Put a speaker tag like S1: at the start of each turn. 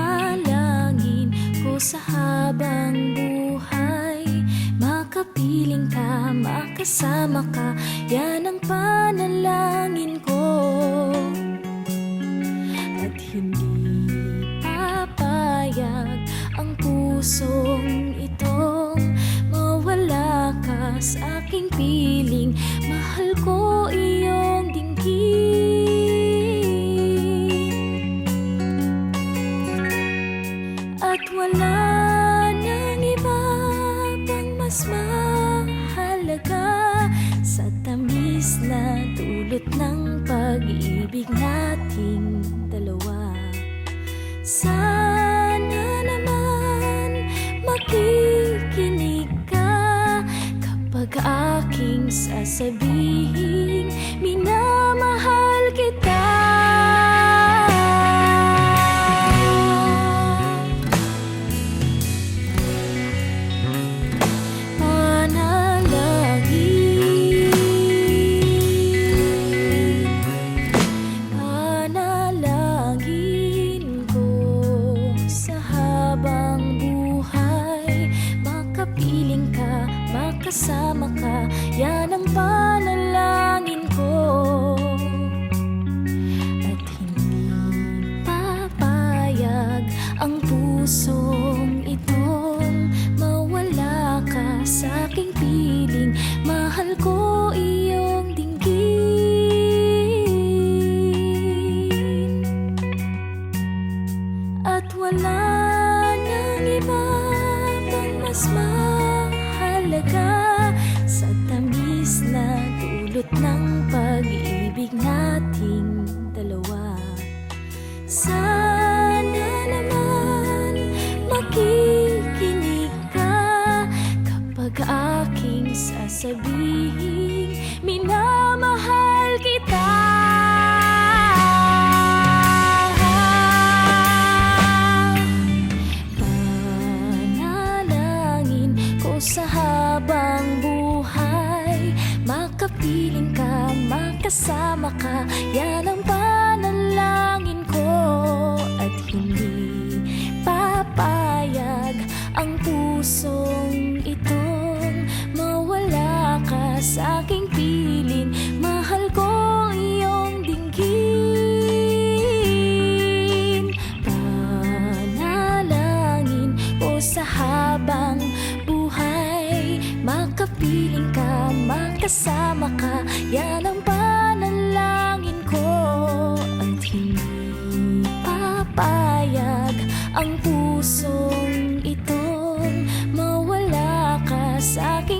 S1: Manalangin ko sa habang buhay, makapiling ka, makasama ka, yan ang panalangin ko. At hindi papayag ang pusong itong mawala ka sa aking piling. Mahal ko iyong dinggin, at wala nang iba pang mas mahalaga sa tamis na dulot ng pag-ibig nating dalawa. Sana naman makikinig ka kapag aking sasabihin minamahal kita. Panalangin ko sa habang buhay, makapiling ka, makasama ka, yan ang panalangin ko. At hindi papayag ang pusong itong mawala ka sa aking piling. Mahal ko iyong dinggin, at wala nang iba pang mas mahalaga sa tamis na dulot ng pag-ibig nating dalawa. Sana naman makikinig ka kapag aking sasabihin minamahal kita. Panalangin ko sa habang buhay, makapiling ka, makasama ka, yan ang panalangin ko. At hindi papayag ang pusong itong mawala ka sa aking piling. Mahal ko iyong dinggin, panalangin ko sa habang buhay, makapiling ka, makasama ka, yan ang panalangin ko. At hindi papayag ang pusong itong mawala ka sa akin.